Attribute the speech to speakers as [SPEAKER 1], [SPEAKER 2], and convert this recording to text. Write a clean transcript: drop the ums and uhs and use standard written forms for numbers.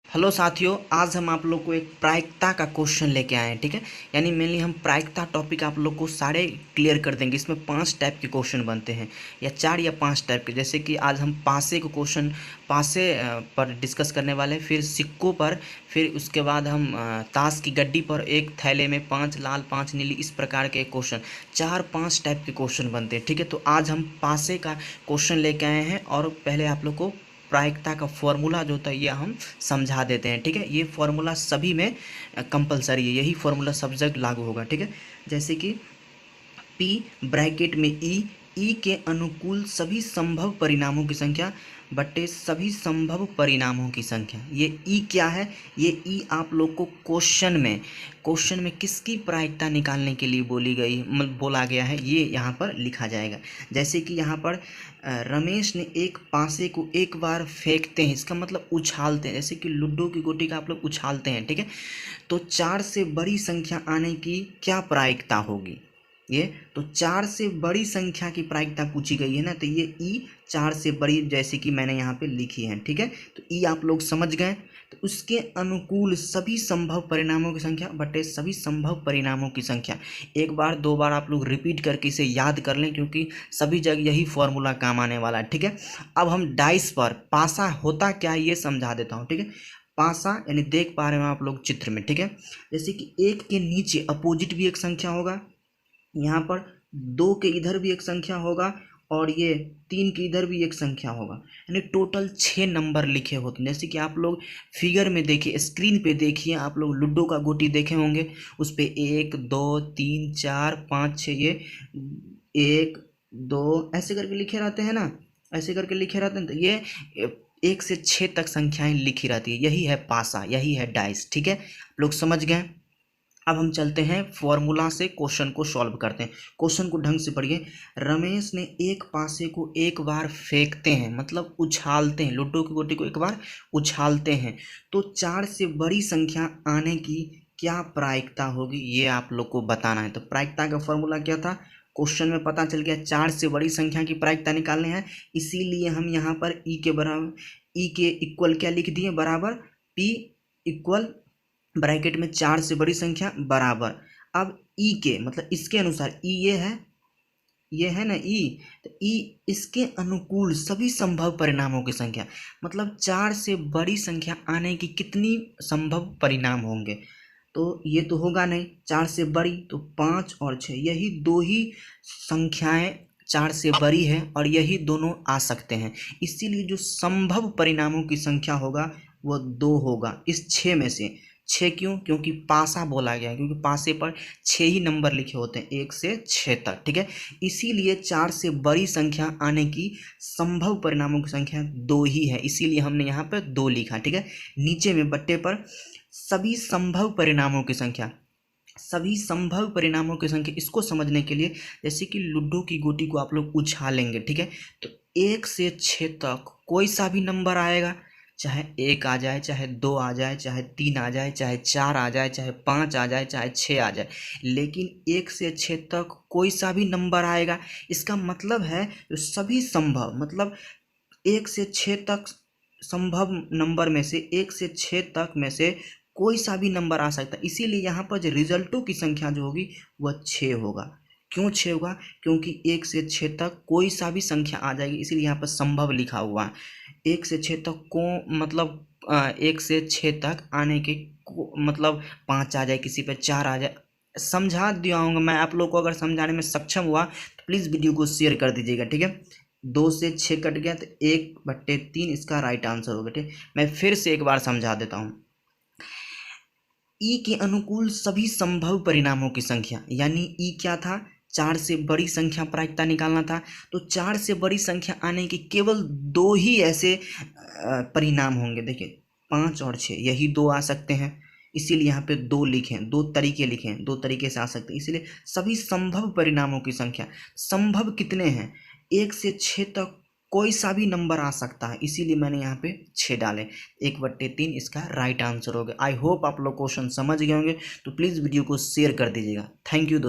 [SPEAKER 1] Hello साथियों, आज हम आप लोग को एक प्रायिकता का क्वेश्चन लेके आए हैं। ठीक है, यानी मेनली हम प्रायिकता टॉपिक आप लोग को सारे क्लियर कर देंगे। इसमें 5 टाइप के क्वेश्चन बनते हैं, या 4 या 5 टाइप के। जैसे कि आज हम पासे को क्वेश्चन पासे पर डिस्कस करने वाले हैं, फिर सिक्कों पर, फिर उसके बाद हम ताश की गड्डी पर, एक थैले में 5 लाल 5 नीली, इस प्रकार के क्वेश्चन 4-5 टाइप के क्वेश्चन बनते हैं। ठीक है, तो आज हम पासे का क्वेश्चन लेके आए हैं और पहले आप लोग को प्रायिकता का फॉर्मूला जो होता है ये हम समझा देते हैं। ठीक है, ये फॉर्मूला सभी में कंपलसरी है, यही फॉर्मूला सब जगह लागू होगा। ठीक है, जैसे कि P ब्रैकेट में ई के अनुकूल सभी संभव परिणामों की संख्या बटे सभी संभव परिणामों की संख्या। ये ई क्या है? ये ई आप लोग को क्वेश्चन में किसकी प्रायिकता निकालने के लिए बोला गया है, ये यहाँ पर लिखा जाएगा। जैसे कि यहाँ पर रमेश ने एक पासे को एक बार फेंकते हैं, इसका मतलब उछालते हैं। जैसे कि लूडो की गोटी का आप लोग उछालते हैं। ठीक है, तो 4 से बड़ी संख्या आने की क्या प्रायिकता होगी? ये तो 4 से बड़ी संख्या की प्रायिकता पूछी गई है ना, तो ये ई 4 से बड़ी, जैसे कि मैंने यहाँ पे लिखी है। ठीक है, तो ई आप लोग समझ गए। तो उसके अनुकूल सभी संभव परिणामों की संख्या बटे सभी संभव परिणामों की संख्या। एक बार 2 बार आप लोग रिपीट करके इसे याद कर लें, क्योंकि सभी जगह यही फॉर्मूला काम आने वाला है। ठीक है, अब हम डाइस पर पासा होता क्या है ये समझा देता हूँ। ठीक है, पासा यानी देख पा रहे हो आप लोग चित्र में। ठीक है, जैसे कि 1 के नीचे अपोजिट भी एक संख्या होगा, यहाँ पर 2 के इधर भी एक संख्या होगा, और ये 3 के इधर भी एक संख्या होगा, यानी टोटल 6 नंबर लिखे होते हैं। जैसे कि आप लोग फिगर में देखिए, स्क्रीन पे देखिए, आप लोग लूडो का गोटी देखे होंगे, उस पर 1 2 3 4 5 6, ये 1 2 ऐसे करके लिखे रहते हैं ना, ऐसे करके लिखे रहते हैं। तो ये 1 से 6 तक संख्याएं लिखी रहती है, यही है पासा, यही है डाइस। ठीक है, आप लोग समझ गए। अब हम चलते हैं फॉर्मूला से क्वेश्चन को सॉल्व करते हैं। क्वेश्चन को ढंग से पढ़िए। रमेश ने एक पासे को एक बार फेंकते हैं, मतलब उछालते हैं, लूडो की गोटी को एक बार उछालते हैं, तो 4 से बड़ी संख्या आने की क्या प्रायिकता होगी, ये आप लोग को बताना है। तो प्रायिकता का फॉर्मूला क्या था? क्वेश्चन में पता चल गया, 4 से बड़ी संख्या की प्रायिकता निकालनी है, इसीलिए हम यहाँ पर ई के बराबर, ई के इक्वल क्या लिख दिए? बराबर पी इक्वल ब्रैकेट में 4 से बड़ी संख्या बराबर। अब ई के मतलब इसके अनुसार, ई ये है ना ई, तो ई इसके अनुकूल सभी संभव परिणामों की संख्या, मतलब 4 से बड़ी संख्या आने की कितनी संभव परिणाम होंगे? तो ये तो होगा नहीं 4 से बड़ी, तो 5 और 6, यही दो ही संख्याएं 4 से बड़ी है, और यही दोनों आ सकते हैं। इसीलिए जो संभव परिणामों की संख्या होगा वो 2 होगा इस 6 में से। 6 क्यों? क्योंकि पासा बोला गया है, क्योंकि पासे पर 6 ही नंबर लिखे होते हैं, 1 से 6 तक। ठीक है, इसीलिए 4 से बड़ी संख्या आने की संभव परिणामों की संख्या 2 ही है, इसीलिए हमने यहाँ पर 2 लिखा। ठीक है, नीचे में बट्टे पर सभी संभव परिणामों की संख्या, सभी संभव परिणामों की संख्या, इसको समझने के लिए जैसे कि लूडो की गोटी को आप लोग उछालेंगे। ठीक है, तो 1 से 6 तक कोई सा भी नंबर आएगा, चाहे 1 आ जाए, चाहे 2 आ जाए, चाहे 3 आ जाए, चाहे 4 आ जाए, चाहे 5 आ जाए, चाहे 6 आ जाए, लेकिन 1 से 6 तक कोई सा भी नंबर आएगा। इसका मतलब है जो सभी संभव, मतलब 1 से 6 तक संभव नंबर में से 1 से 6 तक में से कोई सा भी नंबर आ सकता है। इसीलिए यहाँ पर जो रिजल्टों की संख्या जो होगी वह 6 होगा। क्यों 6 होगा? क्योंकि 1 से 6 तक कोई सा भी संख्या आ जाएगी, इसीलिए यहाँ पर संभव लिखा हुआ है। 1 से 6 तक को मतलब 1 से 6 तक आने के मतलब 5 आ जाए, किसी पे 4 आ जाए, समझा दिया हूँगा मैं आप लोग को। अगर समझाने में सक्षम हुआ तो प्लीज़ वीडियो को शेयर कर दीजिएगा। ठीक है, 2 से 6 कट गया, तो 1/3 इसका राइट आंसर होगा। ठीक, मैं फिर से एक बार समझा देता हूँ। ई के अनुकूल सभी संभव परिणामों की संख्या, यानी ई क्या था? 4 से बड़ी संख्या प्रायिकता निकालना था, तो 4 से बड़ी संख्या आने के केवल 2 ही ऐसे परिणाम होंगे। देखिए 5 और 6, यही 2 आ सकते हैं, इसीलिए यहाँ पे 2 लिखे हैं, 2 तरीके लिखे हैं, 2 तरीके से आ सकते हैं। इसीलिए सभी संभव परिणामों की संख्या, संभव कितने हैं? 1 से 6 तक कोई सा भी नंबर आ सकता है, इसीलिए मैंने यहाँ पे 6 डाले। 1/3 इसका राइट आंसर होगा। आई होप आप लोग क्वेश्चन समझ गए होंगे, तो प्लीज़ वीडियो को शेयर कर दीजिएगा। थैंक यू दोस्तों।